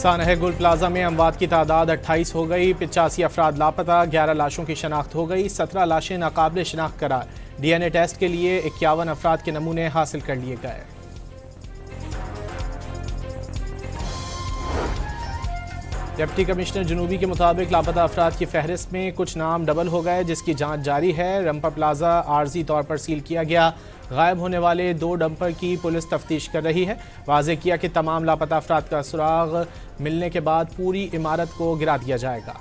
सानह गुल प्लाजा में अमवात की तादाद 28 हो गई। 85 अफराद लापता, 11 लाशों की शनाख्त हो गई। 17 लाशें नाकाबिल शनाख्त करार। DNA टेस्ट के लिए 51 अफराद के नमूने हासिल कर लिए गए। डिप्टी कमिश्नर जनूबी के मुताबिक लापता अफराद की फहरिस्त में कुछ नाम डबल हो गए, जिसकी जांच जारी है। रंपा प्लाजा आर्जी तौर पर सील किया गया। गायब होने वाले 2 डंपर की पुलिस तफ्तीश कर रही है। वाज़ेह किया कि तमाम लापता अफराद का सुराग मिलने के बाद पूरी इमारत को गिरा दिया जाएगा।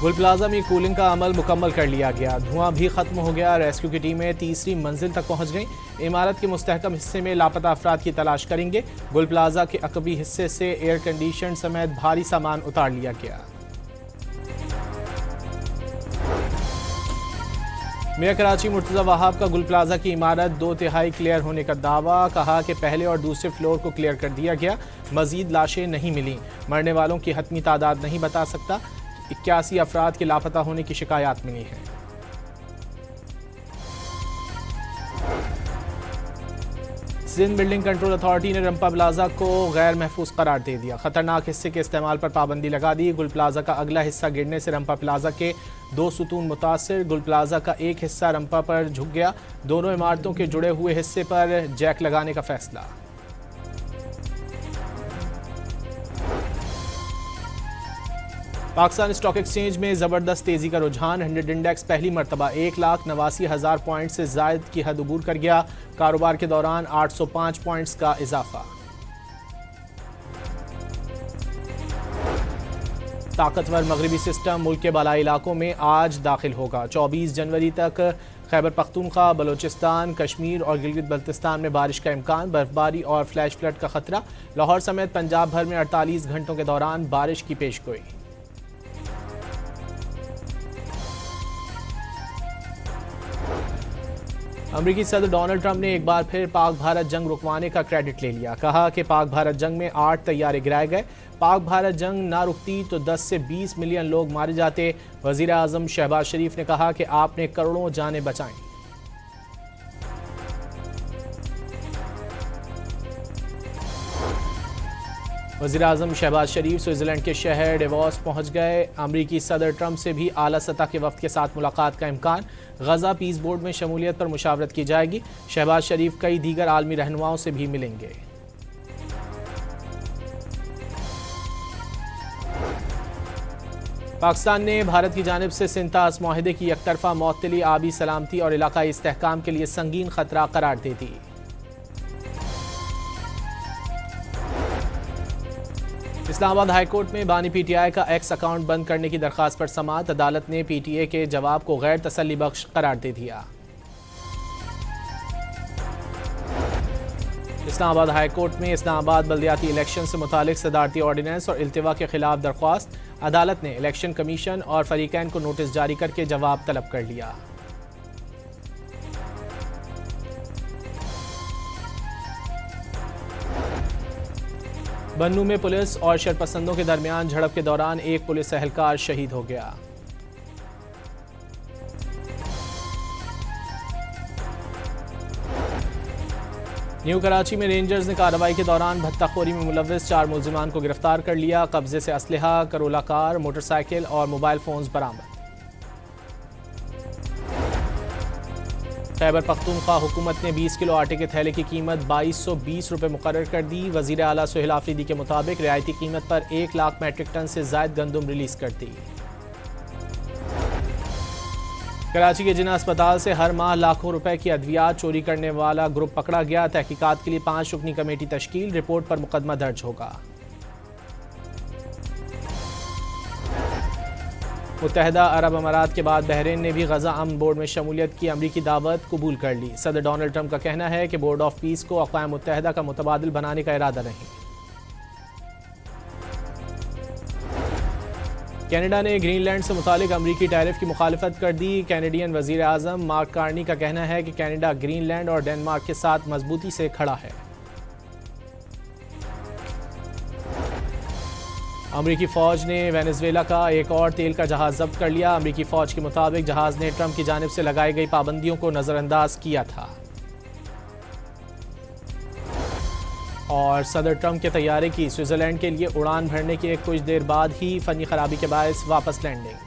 गुल प्लाजा में कूलिंग का अमल मुकम्मल कर लिया गया। धुआं भी खत्म हो गया। रेस्क्यू की टीमें तीसरी मंजिल तक पहुंच गईं। इमारत के मुस्तहकम हिस्से में लापता अफराद की तलाश करेंगे। गुल प्लाजा के अकबी हिस्से से एयर कंडीशन समेत भारी सामान उतार लिया गया। मेयर कराची मुर्तज़ा वहाब का गुल प्लाजा की इमारत 2/3 क्लियर होने का दावा। कहा कि पहले और दूसरे फ्लोर को क्लियर कर दिया गया। मजीद लाशें नहीं मिली। मरने वालों की हतमी तादाद नहीं बता सकता। 81 अफराद के लापता होने की शिकायत मिली है। सिंध बिल्डिंग कंट्रोल अथॉरिटी ने रंपा प्लाजा को गैर महफूज करार दे दिया। खतरनाक हिस्से के इस्तेमाल पर पाबंदी लगा दी। गुल प्लाजा का अगला हिस्सा गिरने से रंपा प्लाजा के 2 सुतून मुतासिर। गुल प्लाजा का एक हिस्सा रंपा पर झुक गया। दोनों इमारतों के जुड़े हुए हिस्से पर जैक लगाने का फैसला। पाकिस्तान स्टॉक एक्सचेंज में ज़बरदस्त तेज़ी का रुझान। 100 इंडेक्स पहली मरतबा 1,89,000 पॉइंट से ज़ायद की हद अबूर कर गया। कारोबार के दौरान 805 पॉइंट्स का इजाफा। ताकतवर मगरबी सिस्टम मुल्क के बालाई इलाकों में आज दाखिल होगा। 24 जनवरी तक खैबर पख्तूनख्वा, बलोचिस्तान, कश्मीर और गिलगित बल्तिस्तान में बारिश का इम्कान। बर्फबारी और फ्लैश फ्लड का खतरा। लाहौर समेत पंजाब भर में 48 घंटों के दौरान बारिश की पेशगोई। अमरीकी सदर डोनाल्ड ट्रंप ने एक बार फिर पाक भारत जंग रुकवाने का क्रेडिट ले लिया। कहा कि पाक भारत जंग में 8 तैयारे गिराए गए। पाक भारत जंग ना रुकती तो 10 से 20 मिलियन लोग मारे जाते। वजीर आजम शहबाज शरीफ ने कहा कि आपने करोड़ों जानें बचाईं। वज़ीर आज़म शहबाज शरीफ स्विट्ज़रलैंड के शहर डेवोस पहुंच गए। अमरीकी सदर ट्रंप से भी आला सतह के वफ़द के साथ मुलाकात का इम्कान। गज़ा पीस बोर्ड में शमूलियत पर मुशावरत की जाएगी। शहबाज शरीफ कई दीगर आलमी रहनुमाओं से भी मिलेंगे। पाकिस्तान ने भारत की जानिब से सिंतास माहिदे की एकतरफा मअतली आबी सलामती और इलाकाई इस्तेहकाम के लिए संगीन खतरा करार दे दी। इस्लामाबाद हाईकोर्ट में बानी PTI का एक्स अकाउंट बंद करने की दरख्वास्त पर समाअत। अदालत ने PTA के जवाब को गैर तसल्ली बख्श करार दे दिया। इस्लामाबाद हाईकोर्ट में इस्लामाबाद बल्दियाती इलेक्शन से मुतालिक सदारती ऑर्डिनेंस और इल्तिवा के खिलाफ दरख्वास्त। अदालत ने इलेक्शन कमीशन और फरीकैन को नोटिस जारी करके जवाब तलब कर लिया। बन्नू में पुलिस और शरपसंदों के दरमियान झड़प के दौरान एक पुलिस एहलकार शहीद हो गया। न्यू कराची में रेंजर्स ने कार्रवाई के दौरान भत्ताखोरी में मुलव्विस 4 मुलजिमान को गिरफ्तार कर लिया। कब्जे से असलहा, करोला कार, मोटरसाइकिल और मोबाइल फोन्स बरामद। खैबर पख्तूनख्वा हुकूमत ने 20 किलो आटे के थैले की कीमत 2220 रुपये मुकर्रर कर दी। वज़ीर आला सुहेल आफरीदी के मुताबिक रियायती कीमत पर 1 लाख मैट्रिक टन से ज़ायद गंदम रिलीज कर दी। कराची के जिना अस्पताल से हर माह लाखों रुपए की अद्वियात चोरी करने वाला ग्रुप पकड़ा गया। तहकीकात के लिए 5 रुकनी कमेटी तश्कील। रिपोर्ट पर मुकदमा दर्ज होगा। मुत्तहदा अरब अमारात के बाद बहरीन ने भी गजा अमन बोर्ड में शमूलियत की अमरीकी दावत कबूल कर ली। सदर डोनाल्ड ट्रंप का कहना है कि बोर्ड ऑफ पीस को अक़वाम मुत्तहदा का मुतबादिल बनाने का इरादा नहीं। कनाडा ने ग्रीनलैंड से मुतालिक अमरीकी टैरिफ की मुखालिफत कर दी। कैनेडियन वज़ीर आज़म मार्क कार्नी का कहना है कि कनाडा ग्रीनलैंड और डेनमार्क के साथ मजबूती से खड़ा है। अमरीकी फ़ौज ने वेनेजुएला का एक और तेल का जहाज़ जब्त कर लिया। अमरीकी फ़ौज के मुताबिक जहाज़ ने ट्रंप की जानिब से लगाई गई पाबंदियों को नज़रअंदाज किया था। और सदर ट्रंप के तैयारे की स्विट्जरलैंड के लिए उड़ान भरने के कुछ देर बाद ही फनी खराबी के बायस वापस लैंडिंग।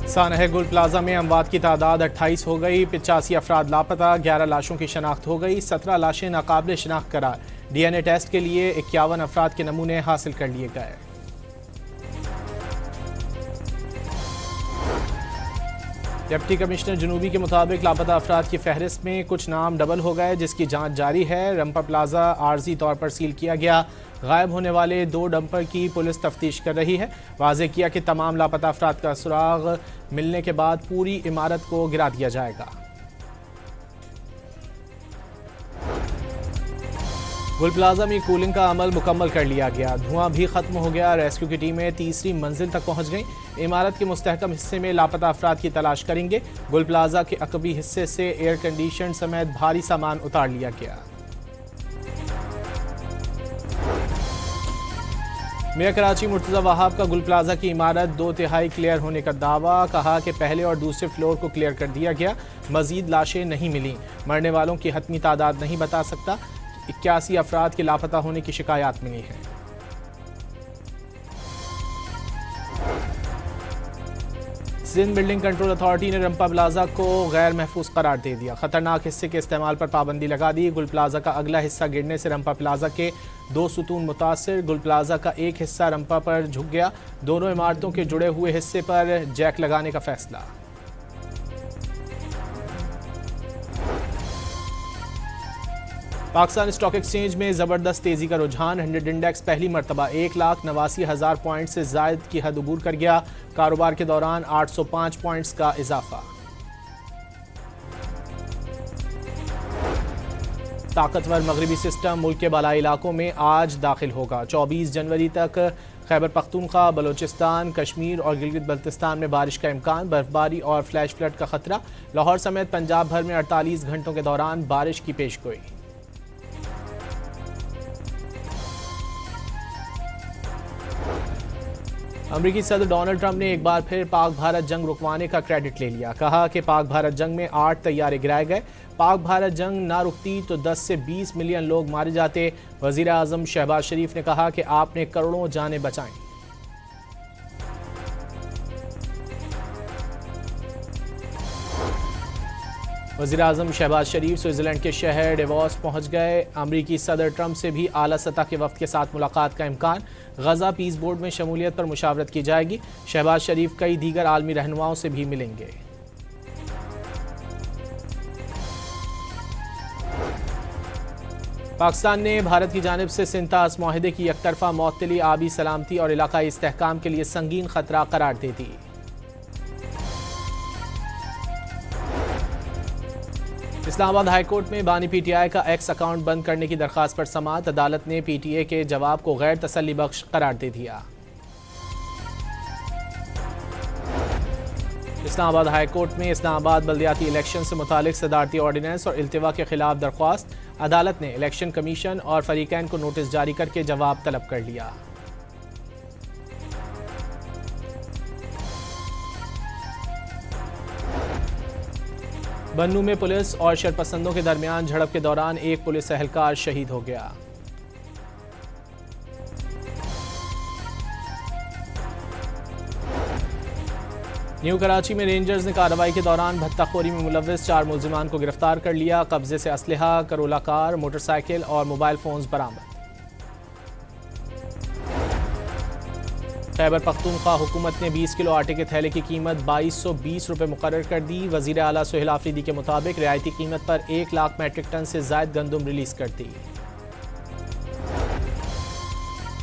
सानह गुल प्लाजा में अमवात की तादाद 28 हो गई। 85 अफराद लापता, 11 लाशों की शनाख्त हो गई। 17 लाशें नाकाबिल शनाख्त करार। DNA टेस्ट के लिए 51 अफराद के नमूने हासिल कर लिए गए। डिप्टी कमिश्नर जनूबी के मुताबिक लापता अफराद की फहरिस्त में कुछ नाम डबल हो गए, जिसकी जांच जारी है। रंपा प्लाजा आर्जी तौर पर सील किया गया। गायब होने वाले 2 डंपर की पुलिस तफ्तीश कर रही है। वाज़ेह किया कि तमाम लापता अफराद का सुराग मिलने के बाद पूरी इमारत को गिरा दिया जाएगा। गुल प्लाजा में कूलिंग का अमल मुकम्मल कर लिया गया। धुआं भी खत्म हो गया। रेस्क्यू की टीमें तीसरी मंजिल तक पहुंच गईं। इमारत के मुस्तहकम हिस्से में लापता अफराद की तलाश करेंगे। गुल प्लाजा के अकबी हिस्से से एयर कंडीशन समेत भारी सामान उतार लिया गया। मेयर कराची मुर्तज़ा वहाब का गुल प्लाजा की इमारत 2/3 क्लियर होने का दावा। कहा कि पहले और दूसरे फ्लोर को क्लियर कर दिया गया। मजीद लाशें नहीं मिली। मरने वालों की हतमी तादाद नहीं बता सकता। 81 अफराद के लापता होने की शिकायत मिली है। सिंध बिल्डिंग कंट्रोल अथॉरिटी ने रंपा प्लाजा को गैर महफूज करार दे दिया। खतरनाक हिस्से के इस्तेमाल पर पाबंदी लगा दी। गुल प्लाजा का अगला हिस्सा गिरने से रंपा प्लाजा के 2 सुतून मुतासिर। गुल प्लाजा का एक हिस्सा रंपा पर झुक गया। दोनों इमारतों के जुड़े हुए हिस्से पर जैक लगाने का फैसला। पाकिस्तान स्टॉक एक्सचेंज में जबरदस्त तेजी का रुझान। 100 इंडेक्स पहली मरतबा 1,89,000 पॉइंट से जायद की हद अबूर कर गया। कारोबार के दौरान 805 पॉइंट्स का इजाफा। ताकतवर मगरबी सिस्टम मुल्क के बालाई इलाकों में आज दाखिल होगा। 24 जनवरी तक खैबर पख्तूनख्वा, बलोचिस्तान, कश्मीर और गिलगित बल्तिस्तान में बारिश का इम्कान। बर्फबारी और फ्लैश फ्लड का खतरा। लाहौर समेत पंजाब भर में 48 घंटों के दौरान बारिश की पेशगोई। अमरीकी सदर डोनाल्ड ट्रंप ने एक बार फिर पाक भारत जंग रुकवाने का क्रेडिट ले लिया। कहा कि पाक भारत जंग में 8 तैयारे गिराए गए। पाक भारत जंग ना रुकती तो 10 से 20 मिलियन लोग मारे जाते। वजीर आजम शहबाज शरीफ ने कहा कि आपने करोड़ों जानें बचाईं। वज़ीर आज़म शहबाज शरीफ स्विट्ज़रलैंड के शहर डेवोस पहुंच गए। अमरीकी सदर ट्रंप से भी आला सतह के वफ़द के साथ मुलाकात का इम्कान। गज़ा पीस बोर्ड में शमूलियत पर मुशावरत की जाएगी। शहबाज शरीफ कई दीगर आलमी रहनुमाओं से भी मिलेंगे। पाकिस्तान ने भारत की जानिब से सिंतास मुआहदे की एकतरफा मअतली आबी सलामती और इलाकाई इस्तेहकाम के लिए संगीन खतरा करार दे दी। इस्लामाबाद हाईकोर्ट में बानी PTI का एक्स अकाउंट बंद करने की दरख्वास्त पर समाअत। अदालत ने PTA के जवाब को गैर तसल्ली बख्श करार दे दिया। इस्लामाबाद हाईकोर्ट में इस्लामाबाद बल्दियाती इलेक्शन से मुतालिक सदारती ऑर्डिनेंस और इल्तिवा के खिलाफ दरख्वास्त। अदालत ने इलेक्शन कमीशन और फरीकैन को नोटिस जारी करके जवाब तलब कर लिया। बन्नू में पुलिस और शरपसंदों के दरमियान झड़प के दौरान एक पुलिस एहलकार शहीद हो गया। न्यू कराची में रेंजर्स ने कार्रवाई के दौरान भत्ताखोरी में मुलव्विस 4 मुल्जिमान को गिरफ्तार कर लिया। कब्जे से असलहा, करोला कार, मोटरसाइकिल और मोबाइल फोन्स बरामद। खैबर पख्तूनख्वा हुकूमत ने 20 किलो आटे के थैले की कीमत 2220 रुपये मुकर्रर कर दी। वज़ीर आला सुहेल आफरीदी के मुताबिक रियायती कीमत पर 1 लाख मैट्रिक टन से ज़ायद गंदम रिलीज कर दी।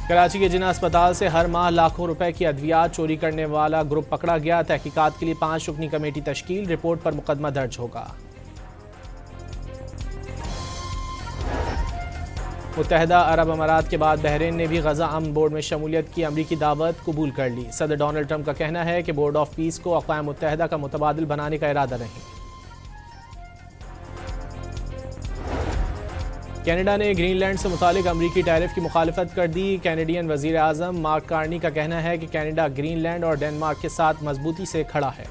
कराची के जिना अस्पताल से हर माह लाखों रुपए की अद्वियात चोरी करने वाला ग्रुप पकड़ा गया। तहकीकात के लिए 5 रुकनी कमेटी तश्कील। रिपोर्ट पर मुकदमा दर्ज होगा। मुत्तहदा अरब अमारात के बाद बहरीन ने भी गजा अमन बोर्ड में शमूलियत की अमरीकी दावत कबूल कर ली। सदर डोनाल्ड ट्रंप का कहना है कि बोर्ड ऑफ पीस को अक़वाम मुत्तहदा का मुतबादिल बनाने का इरादा नहीं। कनाडा ने ग्रीनलैंड से मुतालिक अमरीकी टैरिफ की मुखालफत कर दी। कैनेडियन वजीर आज़म मार्क कार्नी का कहना है कि कनाडा ग्रीनलैंड और डेनमार्क के साथ मजबूती से खड़ा है।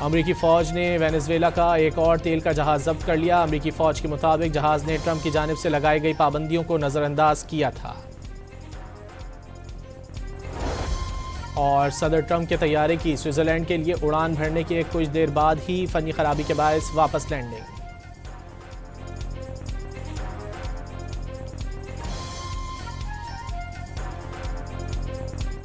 अमरीकी फ़ौज ने वेनेजुएला का एक और तेल का जहाज़ जब्त कर लिया। अमरीकी फ़ौज के मुताबिक जहाज़ ने ट्रंप की जानिब से लगाई गई पाबंदियों को नज़रअंदाज किया था। और सदर ट्रंप के तैयारे की स्विट्ज़रलैंड के लिए उड़ान भरने के कुछ देर बाद ही फ़नी खराबी के बायस वापस लैंडिंग।